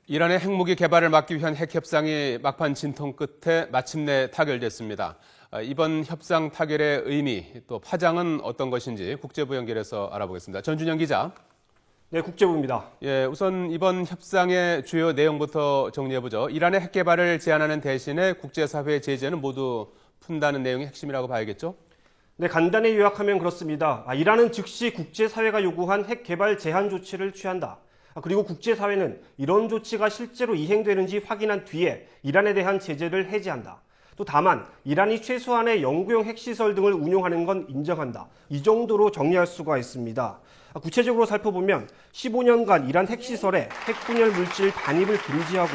이란의 핵무기 개발을 막기 위한 핵협상이 막판 진통 끝에 마침내 타결됐습니다. 이번 협상 타결의 의미, 또 파장은 어떤 것인지 국제부 연결해서 알아보겠습니다. 전준영 기자. 네, 국제부입니다. 우선 이번 협상의 주요 내용부터 정리해보죠. 이란의 핵 개발을 제한하는 대신에 국제사회 제재는 모두 푼다는 내용이 핵심이라고 봐야겠죠? 네, 간단히 요약하면 그렇습니다. 이란은 즉시 국제사회가 요구한 핵 개발 제한 조치를 취한다. 그리고 국제사회는 이런 조치가 실제로 이행되는지 확인한 뒤에 이란에 대한 제재를 해제한다. 또 다만 이란이 최소한의 연구용 핵시설 등을 운용하는 건 인정한다. 이 정도로 정리할 수가 있습니다. 구체적으로 살펴보면 15년간 이란 핵시설에 핵분열 물질 반입을 금지하고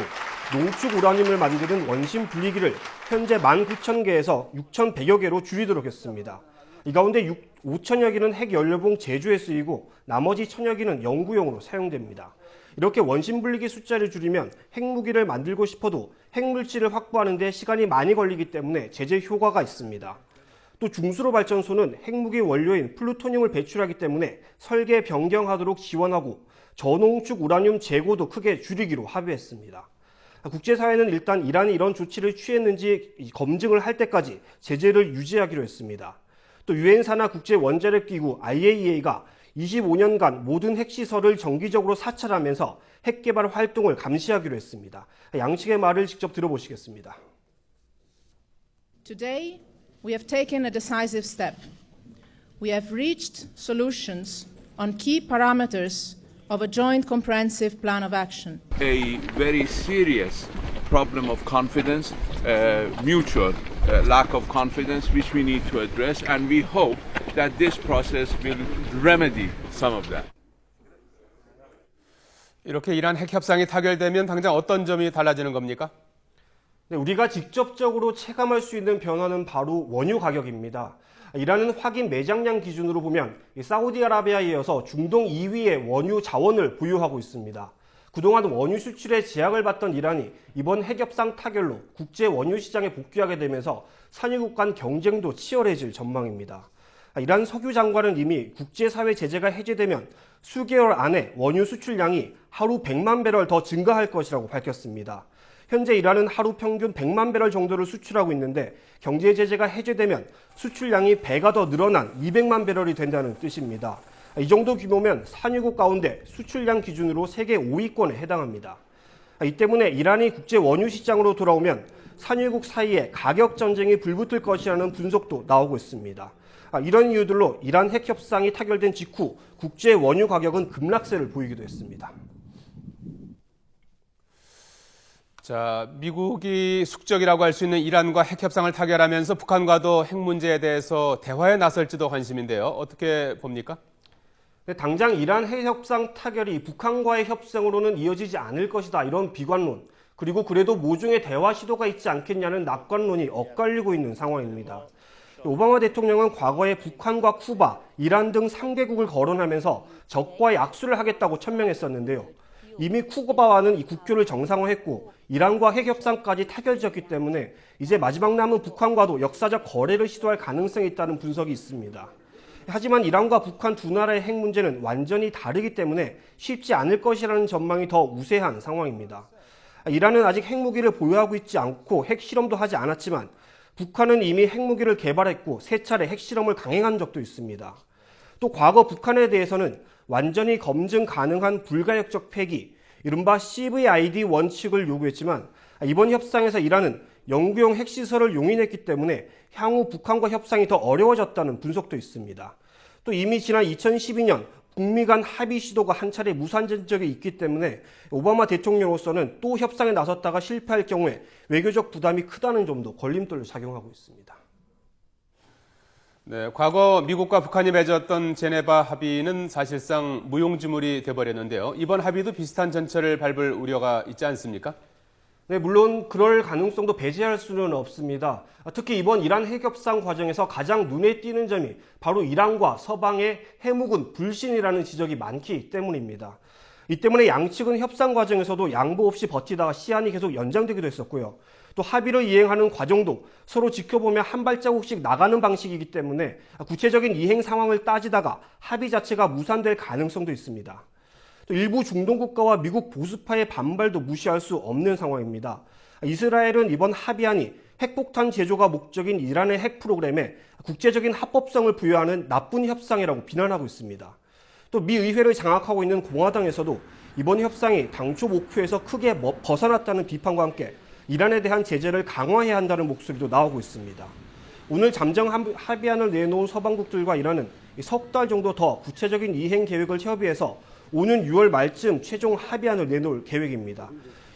농축 우라늄을 만드는 원심 분리기를 현재 19,000개에서 6,100여 개로 줄이도록 했습니다. 이 가운데 5천여 개는 핵연료봉 제조에 쓰이고 나머지 1,000여 개는 연구용으로 사용됩니다. 이렇게 원심 분리기 숫자를 줄이면 핵무기를 만들고 싶어도 핵물질을 확보하는 데 시간이 많이 걸리기 때문에 제재 효과가 있습니다. 또 중수로 발전소는 핵무기 원료인 플루토늄을 배출하기 때문에 설계 변경하도록 지원하고 저농축 우라늄 재고도 크게 줄이기로 합의했습니다. 국제사회는 일단 이란이 이런 조치를 취했는지 검증을 할 때까지 제재를 유지하기로 했습니다. 또 유엔사나 국제원자력기구 IAEA가 25년간 모든 핵시설을 정기적으로 사찰하면서 핵개발 활동을 감시하기로 했습니다. 양측의 말을 직접 들어보시겠습니다. Today, we have taken a decisive step. We have reached solutions on key parameters of a joint comprehensive plan of action. A very serious problem of confidence, mutual lack of confidence, which we need to address, and we hope that this process will remedy some of that. 이렇게 이란 핵협상이 타결되면 당장 어떤 점이 달라지는 겁니까? 네, 우리가 직접적으로 체감할 수 있는 변화는 바로 원유 가격입니다. 이란은 확인 매장량 기준으로 보면 사우디아라비아에 이어서 중동 2위의 원유 자원을 보유하고 있습니다. 그동안 원유 수출에 제약을 받던 이란이 이번 핵협상 타결로 국제 원유 시장에 복귀하게 되면서 산유국 간 경쟁도 치열해질 전망입니다. 이란 석유 장관은 이미 국제사회 제재가 해제되면 수개월 안에 원유 수출량이 하루 100만 배럴 더 증가할 것이라고 밝혔습니다. 현재 이란은 하루 평균 100만 배럴 정도를 수출하고 있는데 경제 제재가 해제되면 수출량이 배가 더 늘어난 200만 배럴이 된다는 뜻입니다. 이 정도 규모면 산유국 가운데 수출량 기준으로 세계 5위권에 해당합니다. 이 때문에 이란이 국제 원유 시장으로 돌아오면 산유국 사이에 가격 전쟁이 불붙을 것이라는 분석도 나오고 있습니다. 이런 이유들로 이란 핵 협상이 타결된 직후 국제 원유 가격은 급락세를 보이기도 했습니다. 자, 미국이 숙적이라고 할 수 있는 이란과 핵협상을 타결하면서 북한과도 핵 문제에 대해서 대화에 나설지도 관심인데요. 어떻게 봅니까? 당장 이란 핵협상 타결이 북한과의 협상으로는 이어지지 않을 것이다, 이런 비관론, 그리고 그래도 모종의 대화 시도가 있지 않겠냐는 낙관론이 엇갈리고 있는 상황입니다. 오바마 대통령은 과거에 북한과 쿠바, 이란 등 3개국을 거론하면서 적과의 악수를 하겠다고 천명했었는데요. 이미 쿠바와는 이 국교를 정상화했고 이란과 핵협상까지 타결되었기 때문에 이제 마지막 남은 북한과도 역사적 거래를 시도할 가능성이 있다는 분석이 있습니다. 하지만 이란과 북한 두 나라의 핵 문제는 완전히 다르기 때문에 쉽지 않을 것이라는 전망이 더 우세한 상황입니다. 이란은 아직 핵무기를 보유하고 있지 않고 핵실험도 하지 않았지만 북한은 이미 핵무기를 개발했고 3차례 핵실험을 강행한 적도 있습니다. 또 과거 북한에 대해서는 완전히 검증 가능한 불가역적 폐기, 이른바 CVID 원칙을 요구했지만 이번 협상에서 이란은 연구용 핵시설을 용인했기 때문에 향후 북한과 협상이 더 어려워졌다는 분석도 있습니다. 또 이미 지난 2012년 북미 간 합의 시도가 한 차례 무산된 적이 있기 때문에 오바마 대통령으로서는 또 협상에 나섰다가 실패할 경우에 외교적 부담이 크다는 점도 걸림돌로 작용하고 있습니다. 네, 과거 미국과 북한이 맺었던 제네바 합의는 사실상 무용지물이 돼버렸는데요. 이번 합의도 비슷한 전철을 밟을 우려가 있지 않습니까? 네, 물론 그럴 가능성도 배제할 수는 없습니다. 특히 이번 이란 핵협상 과정에서 가장 눈에 띄는 점이 바로 이란과 서방의 해묵은 불신이라는 지적이 많기 때문입니다. 이 때문에 양측은 협상 과정에서도 양보 없이 버티다가 시한이 계속 연장되기도 했었고요. 또 합의를 이행하는 과정도 서로 지켜보며 한 발자국씩 나가는 방식이기 때문에 구체적인 이행 상황을 따지다가 합의 자체가 무산될 가능성도 있습니다. 또 일부 중동 국가와 미국 보수파의 반발도 무시할 수 없는 상황입니다. 이스라엘은 이번 합의안이 핵폭탄 제조가 목적인 이란의 핵 프로그램에 국제적인 합법성을 부여하는 나쁜 협상이라고 비난하고 있습니다. 또 미 의회를 장악하고 있는 공화당에서도 이번 협상이 당초 목표에서 크게 벗어났다는 비판과 함께 이란에 대한 제재를 강화해야 한다는 목소리도 나오고 있습니다. 오늘 잠정 합의안을 내놓은 서방국들과 이란은 석 달 정도 더 구체적인 이행 계획을 협의해서 오는 6월 말쯤 최종 합의안을 내놓을 계획입니다.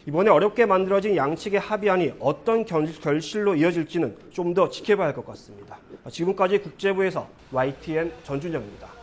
이번에 어렵게 만들어진 양측의 합의안이 어떤 결실로 이어질지는 좀 더 지켜봐야 할 것 같습니다. 지금까지 국제부에서 YTN 전준영입니다.